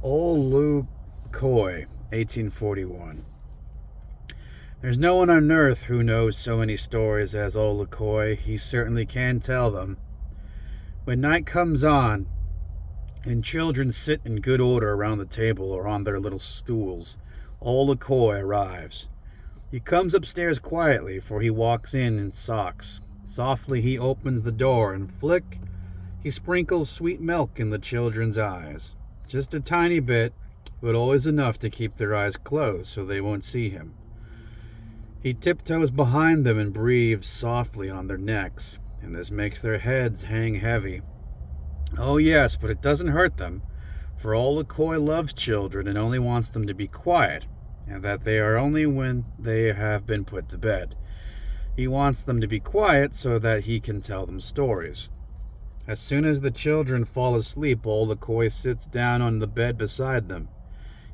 Ole Lukoie, 1841. There's no one on earth who knows so many stories as Ole Lukoie. He certainly can tell them. When night comes on, and children sit in good order around the table or on their little stools, Ole Lukoie arrives. He comes upstairs quietly, for he walks in socks. Softly he opens the door, and flick, he sprinkles sweet milk in the children's eyes. Just a tiny bit, but always enough to keep their eyes closed so they won't see him. He tiptoes behind them and breathes softly on their necks, and this makes their heads hang heavy. Oh yes, but it doesn't hurt them, for Ole Lukoie loves children and only wants them to be quiet, and that they are only when they have been put to bed. He wants them to be quiet so that he can tell them stories. As soon as the children fall asleep, Ole Lukoie sits down on the bed beside them.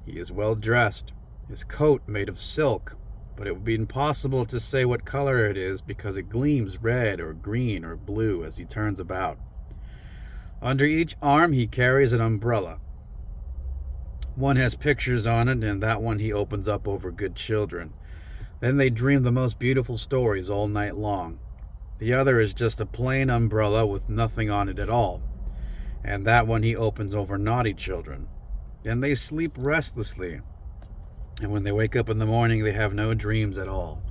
He is well dressed, his coat made of silk, but it would be impossible to say what color it is because it gleams red or green or blue as he turns about. Under each arm he carries an umbrella. One has pictures on it, and that one he opens up over good children. Then they dream the most beautiful stories all night long. The other is just a plain umbrella with nothing on it at all, and that one he opens over naughty children. Then they sleep restlessly, and when they wake up in the morning they have no dreams at all.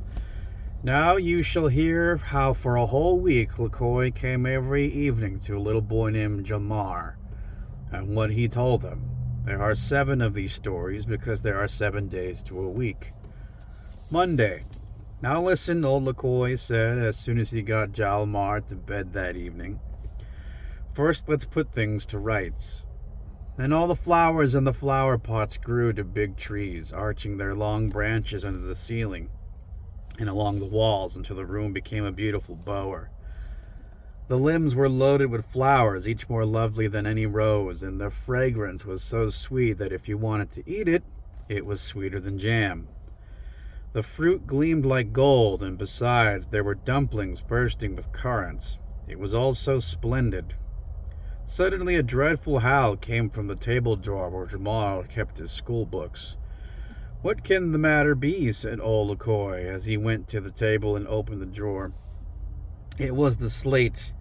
Now you shall hear how for a whole week Lukoie came every evening to a little boy named Jamar, and what he told them. There are 7 of these stories because there are 7 days to a week. Monday. Now listen, Ole Lukoie said as soon as he got Jalmar to bed that evening. First, let's put things to rights. Then all the flowers in the flower pots grew to big trees, arching their long branches under the ceiling and along the walls until the room became a beautiful bower. The limbs were loaded with flowers, each more lovely than any rose, and their fragrance was so sweet that if you wanted to eat it, it was sweeter than jam. The fruit gleamed like gold, and besides, there were dumplings bursting with currants. It was all so splendid. Suddenly a dreadful howl came from the table drawer where Jamal kept his school books. "What can the matter be?" said Ole Lukoie as he went to the table and opened the drawer. It was the slate,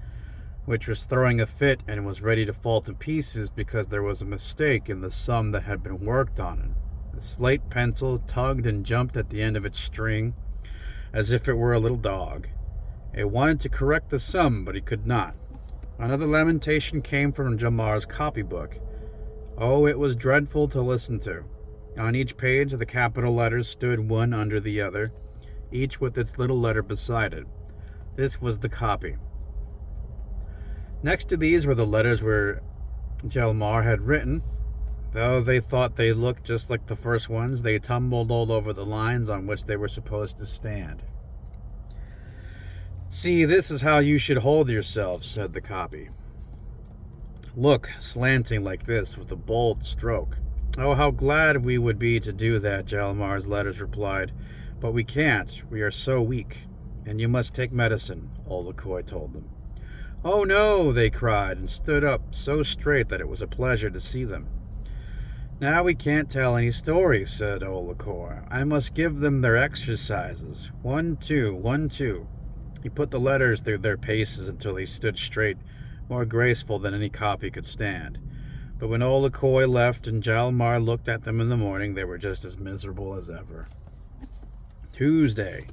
which was throwing a fit and was ready to fall to pieces because there was a mistake in the sum that had been worked on it. The slate pencil tugged and jumped at the end of its string, as if it were a little dog. It wanted to correct the sum, but it could not. Another lamentation came from Jamar's copybook. Oh, it was dreadful to listen to. On each page, the capital letters stood one under the other, each with its little letter beside it. This was the copy. Next to these were the letters where Jalmar had written. Though they thought they looked just like the first ones, they tumbled all over the lines on which they were supposed to stand. "See, this is how you should hold yourselves," said the copy. "Look, slanting like this, with a bold stroke." "Oh, how glad we would be to do that," Jalmar's letters replied. "But we can't. We are so weak. And you must take medicine," Ole Lukoie told them. "Oh, no," they cried, and stood up so straight that it was a pleasure to see them. "Now we can't tell any stories," said Ole Lukoie. "I must give them their exercises. 1, 2, 1, 2. He put the letters through their paces until they stood straight, more graceful than any copy could stand. But when Ole Lukoie left and Jalmar looked at them in the morning, they were just as miserable as ever. Tuesday.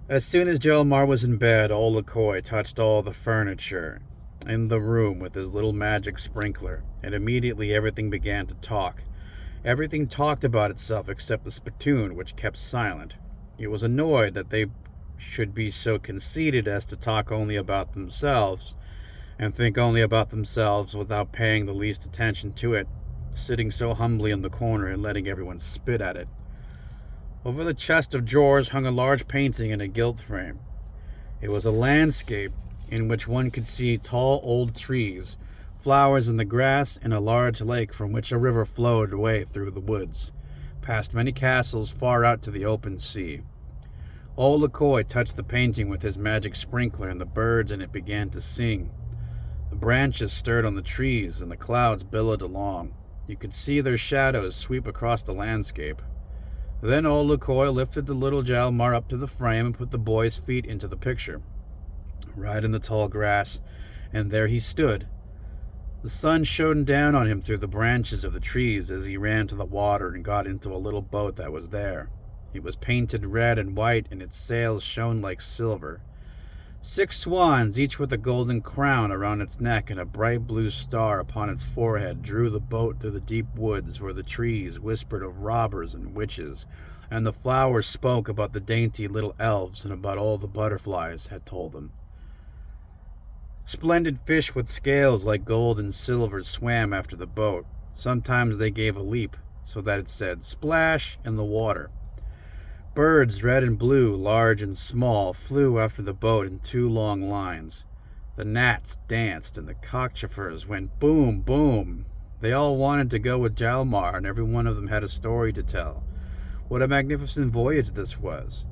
As soon as Jalmar was in bed, Ole Lukoie touched all the furniture in the room with his little magic sprinkler, and immediately everything began to talk. Everything talked about itself except the spittoon, which kept silent. It was annoyed that they should be so conceited as to talk only about themselves, and think only about themselves without paying the least attention to it, sitting so humbly in the corner and letting everyone spit at it. Over the chest of drawers hung a large painting in a gilt frame. It was a landscape in which one could see tall old trees, flowers in the grass, and a large lake from which a river flowed away through the woods, past many castles far out to the open sea. Ole Lukoie touched the painting with his magic sprinkler, and the birds in it began to sing. The branches stirred on the trees, and the clouds billowed along. You could see their shadows sweep across the landscape. Then Ole Lukoie lifted the little Hjalmar up to the frame and put the boy's feet into the picture, right in the tall grass, and there he stood. The sun shone down on him through the branches of the trees as he ran to the water and got into a little boat that was there. It was painted red and white, and its sails shone like silver. 6 swans, each with a golden crown around its neck and a bright blue star upon its forehead, drew the boat through the deep woods where the trees whispered of robbers and witches, and the flowers spoke about the dainty little elves and about all the butterflies had told them. Splendid fish with scales like gold and silver swam after the boat. Sometimes they gave a leap, so that it said, "Splash," in the water. Birds, red and blue, large and small, flew after the boat in 2 long lines. The gnats danced, and the cockchafers went boom, boom. They all wanted to go with Hjalmar, and every one of them had a story to tell. What a magnificent voyage this was!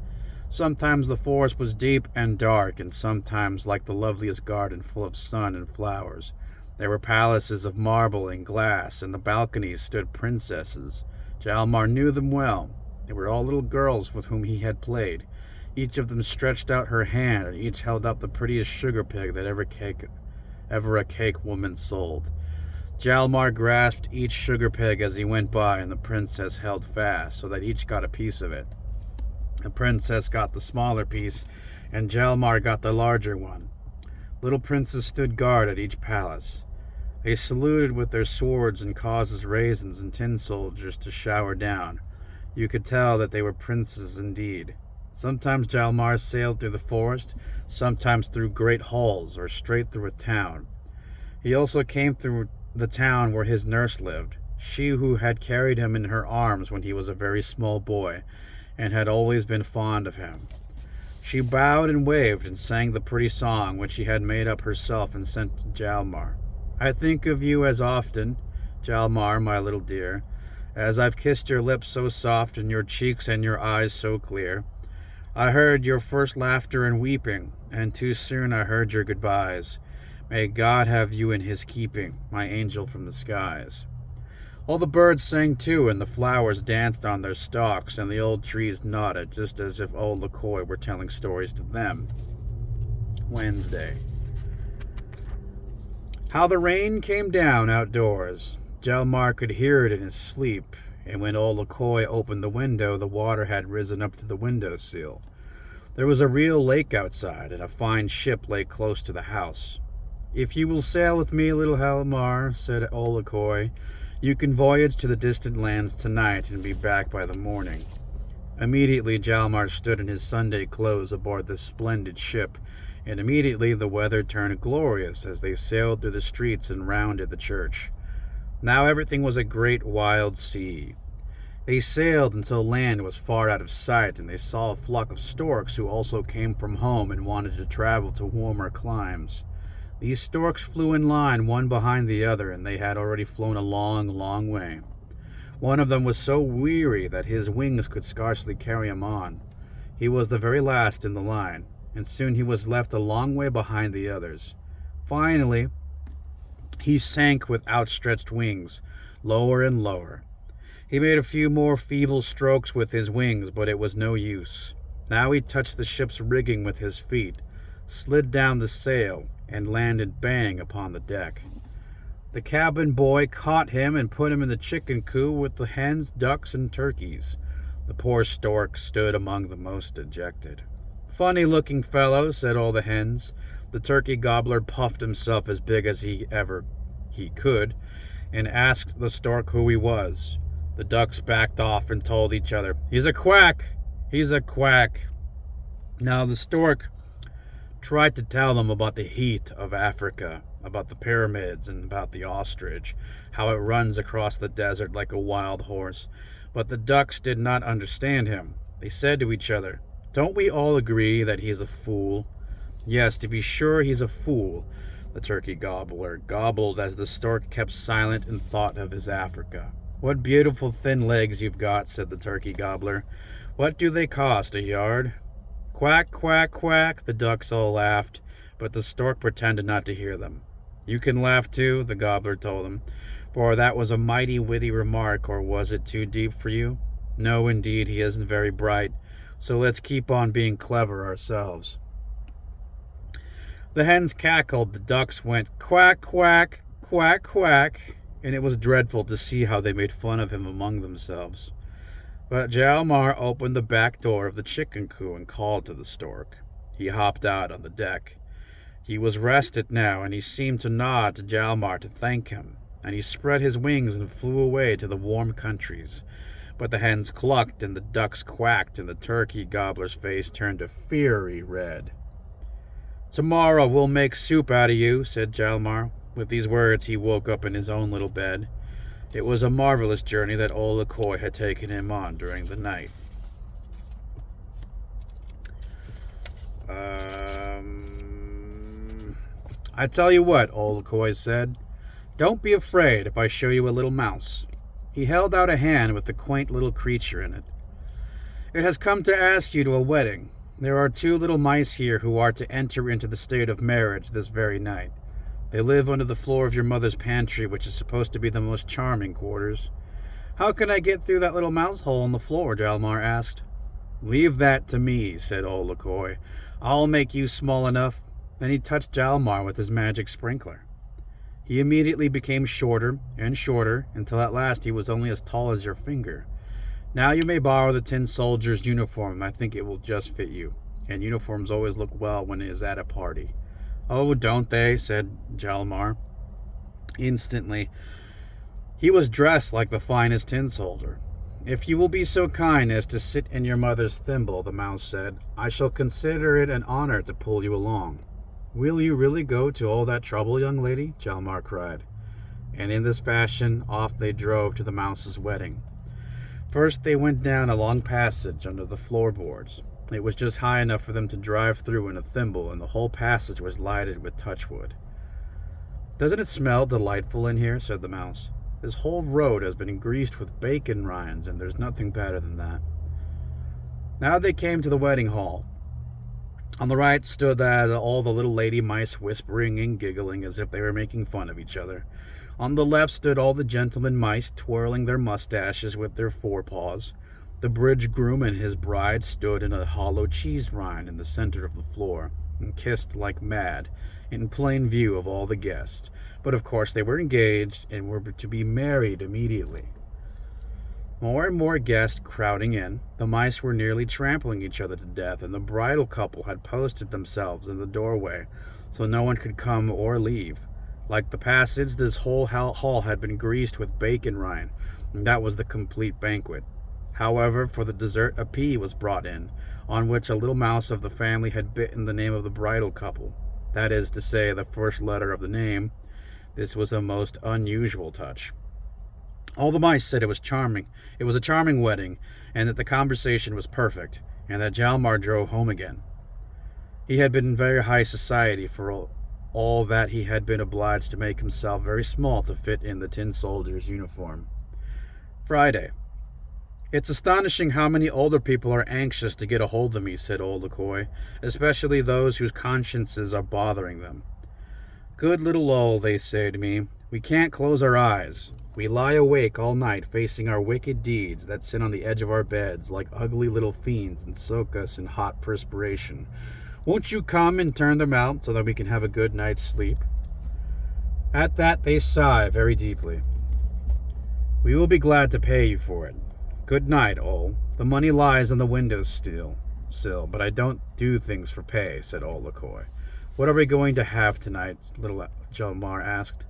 Sometimes the forest was deep and dark, and sometimes like the loveliest garden full of sun and flowers. There were palaces of marble and glass, and the balconies stood princesses. Hjalmar knew them well. They were all little girls with whom he had played. Each of them stretched out her hand, and each held up the prettiest sugar pig that ever a cake woman sold. Hjalmar grasped each sugar pig as he went by, and the princess held fast, so that each got a piece of it. The princess got the smaller piece, and Hjalmar got the larger one. Little princes stood guard at each palace. They saluted with their swords and caused raisins and tin soldiers to shower down. You could tell that they were princes indeed. Sometimes Hjalmar sailed through the forest, sometimes through great halls, or straight through a town. He also came through the town where his nurse lived, she who had carried him in her arms when he was a very small boy, and had always been fond of him. She bowed and waved and sang the pretty song which she had made up herself and sent to Hjalmar. "I think of you as often, Hjalmar, my little dear, as I've kissed your lips so soft and your cheeks and your eyes so clear. I heard your first laughter and weeping, and too soon I heard your goodbyes. May God have you in his keeping, my angel from the skies." All the birds sang too, and the flowers danced on their stalks, and the old trees nodded, just as if Ole Lukoie were telling stories to them. Wednesday. How the rain came down outdoors. Hjalmar could hear it in his sleep, and when Ole Lukoie opened the window, the water had risen up to the windowsill. There was a real lake outside, and a fine ship lay close to the house. "If you will sail with me, little Hjalmar," said Ole Lukoie, "you can voyage to the distant lands tonight and be back by the morning." Immediately Hjalmar stood in his Sunday clothes aboard this splendid ship, and immediately the weather turned glorious as they sailed through the streets and rounded the church. Now everything was a great wild sea. They sailed until land was far out of sight, and they saw a flock of storks who also came from home and wanted to travel to warmer climes. These storks flew in line, one behind the other, and they had already flown a long, long way. One of them was so weary that his wings could scarcely carry him on. He was the very last in the line, and soon he was left a long way behind the others. Finally, he sank with outstretched wings, lower and lower. He made a few more feeble strokes with his wings, but it was no use. Now he touched the ship's rigging with his feet, slid down the sail, and landed bang upon the deck. The cabin boy caught him and put him in the chicken coop with the hens, ducks, and turkeys. The poor stork stood among the most dejected. "Funny-looking fellow," said all the hens. The turkey gobbler puffed himself as big as he could, and asked the stork who he was. The ducks backed off and told each other, "He's a quack! He's a quack!" Now the stork tried to tell them about the heat of Africa, about the pyramids, and about the ostrich, how it runs across the desert like a wild horse. But the ducks did not understand him. They said to each other, "Don't we all agree that he's a fool?" "Yes, to be sure he's a fool," the turkey gobbler gobbled as the stork kept silent and thought of his Africa. "What beautiful thin legs you've got," said the turkey gobbler. "What do they cost, a yard?" "Quack, quack, quack," the ducks all laughed, but the stork pretended not to hear them. "You can laugh too," the gobbler told him, For that was a mighty witty remark, or was it too deep for you? No, indeed, he isn't very bright, so let's keep on being clever ourselves. The hens cackled, the ducks went quack, quack, quack, quack, and it was dreadful to see how they made fun of him among themselves. But Hjalmar opened the back door of the chicken coop and called to the stork. He hopped out on the deck. He was rested now, and he seemed to nod to Hjalmar to thank him, and he spread his wings and flew away to the warm countries. But the hens clucked, and the ducks quacked, and the turkey gobbler's face turned a fiery red. "Tomorrow we'll make soup out of you," said Hjalmar. With these words he woke up in his own little bed. It was a marvelous journey that Ole Lukoie had taken him on during the night. I tell you what, Ole Lukoie said. Don't be afraid if I show you a little mouse. He held out a hand with the quaint little creature in it. It has come to ask you to a wedding. There are 2 little mice here who are to enter into the state of marriage this very night. They live under the floor of your mother's pantry, which is supposed to be the most charming quarters. How can I get through that little mouse hole in the floor? Hjalmar asked. Leave that to me, said Ole Lukoie. I'll make you small enough. Then he touched Hjalmar with his magic sprinkler. He immediately became shorter and shorter, until at last he was only as tall as your finger. Now you may borrow the tin soldier's uniform. I think it will just fit you. And uniforms always look well when it is at a party. Oh, don't they? Said Hjalmar. Instantly, he was dressed like the finest tin soldier. If you will be so kind as to sit in your mother's thimble, the mouse said, I shall consider it an honor to pull you along. Will you really go to all that trouble, young lady? Hjalmar cried. And in this fashion, off they drove to the mouse's wedding. First, they went down a long passage under the floorboards. It was just high enough for them to drive through in a thimble, and the whole passage was lighted with touchwood. Doesn't it smell delightful in here? Said the mouse. This whole road has been greased with bacon rinds, and there's nothing better than that. Now they came to the wedding hall. On the right stood all the little lady mice whispering and giggling as if they were making fun of each other. On the left stood all the gentlemen mice twirling their mustaches with their forepaws. The bridegroom and his bride stood in a hollow cheese rind in the center of the floor and kissed like mad, in plain view of all the guests. But of course they were engaged and were to be married immediately. More and more guests crowding in, the mice were nearly trampling each other to death, and the bridal couple had posted themselves in the doorway so no one could come or leave. Like the passage, this whole hall had been greased with bacon rind, and that was the complete banquet. However, for the dessert, a pea was brought in, on which a little mouse of the family had bitten the name of the bridal couple. That is to say, the first letter of the name. This was a most unusual touch. All the mice said it was charming. It was a charming wedding, and that the conversation was perfect, and that Hjalmar drove home again. He had been in very high society for all that he had been obliged to make himself very small to fit in the tin soldier's uniform. Friday. It's astonishing how many older people are anxious to get a hold of me, said Ole Lukoie, especially those whose consciences are bothering them. Good little Ole, they say to me, we can't close our eyes. We lie awake all night facing our wicked deeds that sit on the edge of our beds like ugly little fiends and soak us in hot perspiration. Won't you come and turn them out so that we can have a good night's sleep? At that they sigh very deeply. We will be glad to pay you for it. Good night, Ole. The money lies on the window sill, but I don't do things for pay, said Ole Lukoie. What are we going to have tonight? Little Hjalmar asked.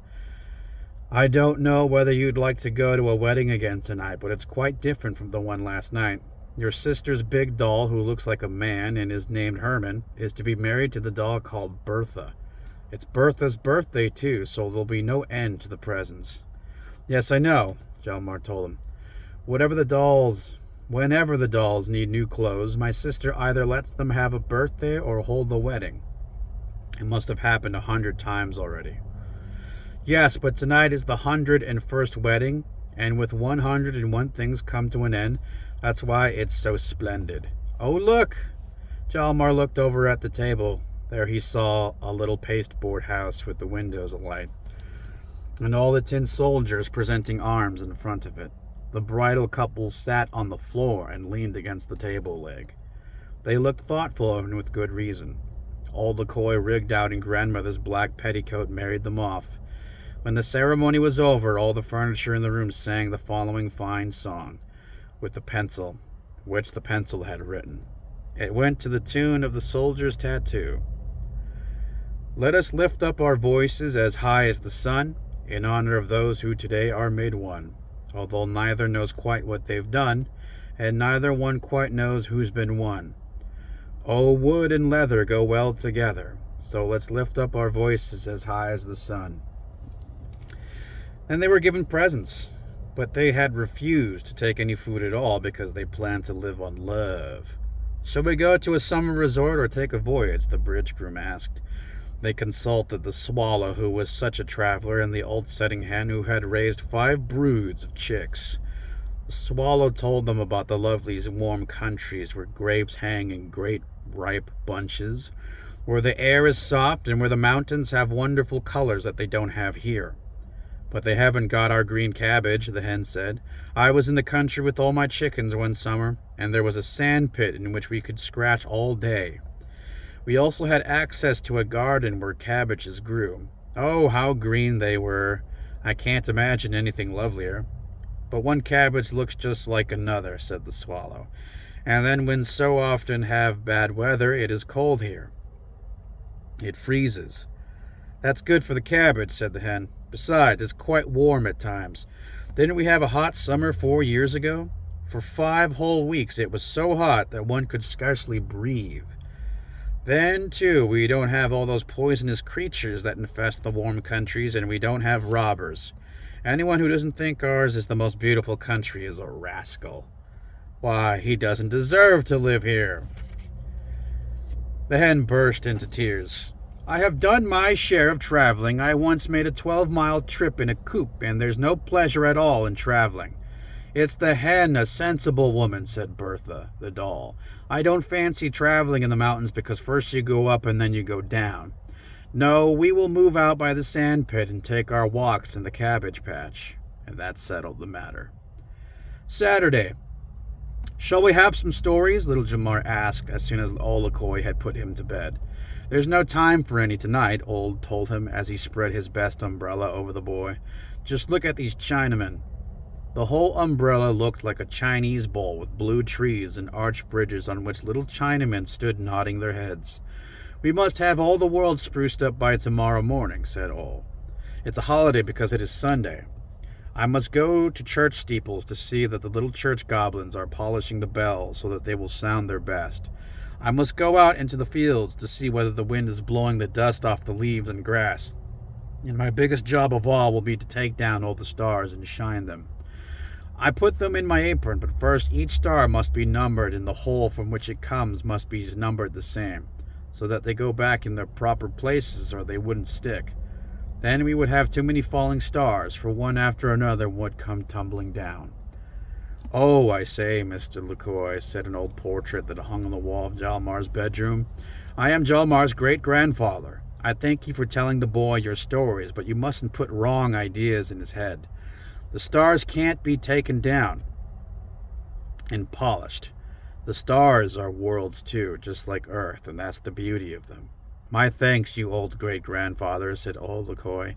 I don't know whether you'd like to go to a wedding again tonight, but it's quite different from the one last night. Your sister's big doll, who looks like a man and is named Herman, is to be married to the doll called Bertha. It's Bertha's birthday, too, so there'll be no end to the presents. Yes, I know, Hjalmar told him. Whenever the dolls need new clothes, my sister either lets them have a birthday or hold the wedding. It must have happened 100 times already. Yes, but tonight is the 101st wedding, and with 101 things come to an end, that's why it's so splendid. Oh, look! Hjalmar looked over at the table. There he saw a little pasteboard house with the windows alight. and all the tin soldiers presenting arms in front of it. The bridal couple sat on the floor and leaned against the table leg. They looked thoughtful and with good reason. Ole Lukoie, rigged out in grandmother's black petticoat, married them off. When the ceremony was over, all the furniture in the room sang the following fine song, with the pencil, which the pencil had written. It went to the tune of the soldier's tattoo. Let us lift up our voices as high as the sun, in honor of those who today are made one, although neither knows quite what they've done, and neither one quite knows who's been won. Oh, wood and leather go well together, so let's lift up our voices as high as the sun. Then they were given presents, but they had refused to take any food at all because they planned to live on love. Shall we go to a summer resort or take a voyage? The bridge groom asked. They consulted the swallow, who was such a traveler, and the old setting hen, who had raised 5 broods of chicks. The swallow told them about the lovely warm countries where grapes hang in great ripe bunches, where the air is soft, and where the mountains have wonderful colors that they don't have here. But they haven't got our green cabbage, the hen said. I was in the country with all my chickens one summer, and there was a sand pit in which we could scratch all day. We also had access to a garden where cabbages grew. Oh, how green they were! I can't imagine anything lovelier. But one cabbage looks just like another, said the swallow. And then when so often have bad weather, it is cold here. It freezes. That's good for the cabbage, said the hen. Besides, it's quite warm at times. Didn't we have a hot summer 4 years ago? For 5 whole weeks it was so hot that one could scarcely breathe. Then, too, we don't have all those poisonous creatures that infest the warm countries, and we don't have robbers. Anyone who doesn't think ours is the most beautiful country is a rascal. Why, he doesn't deserve to live here. The hen burst into tears. I have done my share of traveling. I once made a 12-mile trip in a coop, and there's no pleasure at all in traveling. It's the hen, a sensible woman, said Bertha, the doll. I don't fancy traveling in the mountains because first you go up and then you go down. No, we will move out by the sand pit and take our walks in the cabbage patch. And that settled the matter. Saturday. Shall we have some stories? Little Jamar asked as soon as Ole Lukoie had put him to bed. There's no time for any tonight, Ole told him as he spread his best umbrella over the boy. Just look at these Chinamen. The whole umbrella looked like a Chinese bowl with blue trees and arched bridges on which little Chinamen stood nodding their heads. We must have all the world spruced up by tomorrow morning, said Ole. It's a holiday because it is Sunday. I must go to church steeples to see that the little church goblins are polishing the bells so that they will sound their best. I must go out into the fields to see whether the wind is blowing the dust off the leaves and grass. And my biggest job of all will be to take down all the stars and shine them. I put them in my apron, but first each star must be numbered, and the hole from which it comes must be numbered the same, so that they go back in their proper places or they wouldn't stick. Then we would have too many falling stars, for one after another would come tumbling down. Oh, I say, Mr. Lukoie, said an old portrait that hung on the wall of Hjalmar's bedroom. I am Hjalmar's great-grandfather. I thank you for telling the boy your stories, but you mustn't put wrong ideas in his head. The stars can't be taken down and polished. The stars are worlds too, just like Earth, and that's the beauty of them. My thanks, you old great-grandfather, said Ole Lukoie.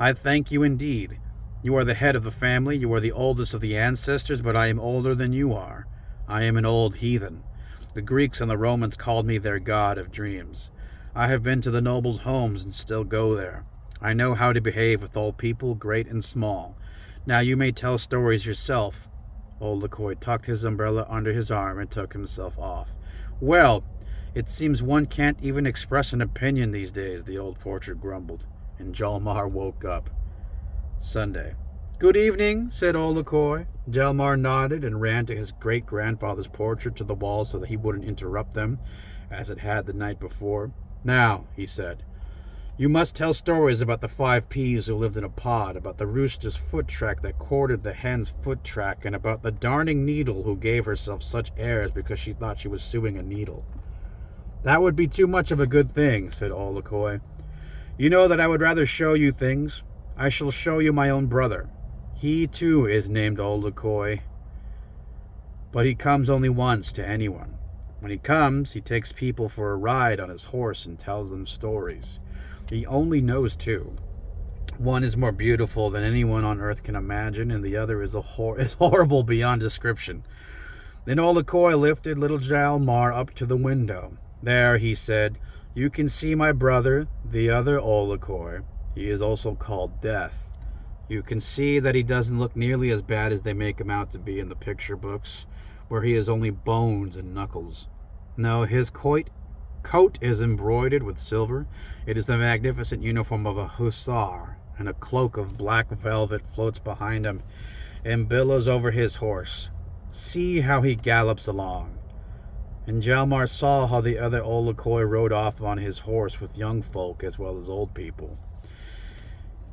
I thank you indeed. You are the head of the family, you are the oldest of the ancestors, but I am older than you are. I am an old heathen. The Greeks and the Romans called me their god of dreams. I have been to the nobles' homes and still go there. I know how to behave with all people, great and small. Now you may tell stories yourself. Ole Lukoie tucked his umbrella under his arm and took himself off. Well, it seems one can't even express an opinion these days, the old portrait grumbled, and Hjalmar woke up. Sunday. Good evening, said Ole Lukoie. Hjalmar nodded and ran to his great-grandfather's portrait to the wall so that he wouldn't interrupt them, as it had the night before. Now, he said, you must tell stories about the 5 peas who lived in a pod, about the rooster's foot track that courted the hen's foot track, and about the darning needle who gave herself such airs because she thought she was sewing a needle. That would be too much of a good thing, said Ole Lukoie. You know that I would rather show you things. I shall show you my own brother. He too is named Ole Lukoie, but he comes only once to anyone. When he comes, he takes people for a ride on his horse and tells them stories. He only knows two. One is more beautiful than anyone on earth can imagine, and the other is horrible beyond description. Then Ole Lukoie lifted little Hjalmar up to the window. There, he said, you can see my brother, the other Ole Lukoie. He is also called Death. You can see that he doesn't look nearly as bad as they make him out to be in the picture books, where he is only bones and knuckles. No, his coat is embroidered with silver. It is the magnificent uniform of a hussar, and a cloak of black velvet floats behind him and billows over his horse. See how he gallops along. And Hjalmar saw how the other Ole Lukoie rode off on his horse with young folk as well as old people.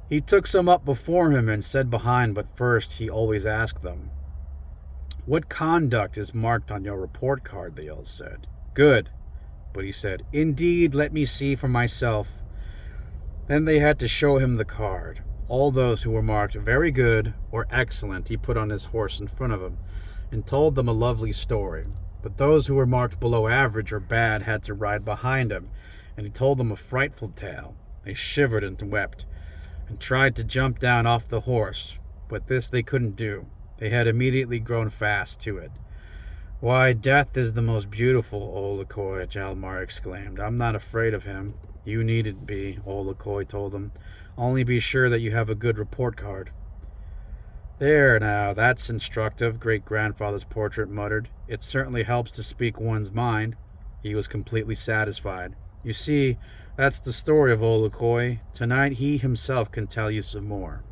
He took some up before him and said behind, but first he always asked them, what conduct is marked on your report card? They all said. Good. But he said, indeed, let me see for myself. Then they had to show him the card. All those who were marked very good or excellent he put on his horse in front of him and told them a lovely story. But those who were marked below average or bad had to ride behind him, and he told them a frightful tale. They shivered and wept, and tried to jump down off the horse, but this they couldn't do. They had immediately grown fast to it. Why, Death is the most beautiful, Ole Lukoie, Hjalmar exclaimed. I'm not afraid of him. You needn't be, Ole Lukoie told them. Only be sure that you have a good report card. There now, that's instructive, great-grandfather's portrait muttered. It certainly helps to speak one's mind. He was completely satisfied. You see, that's the story of Ole Lukoie. Tonight he himself can tell you some more.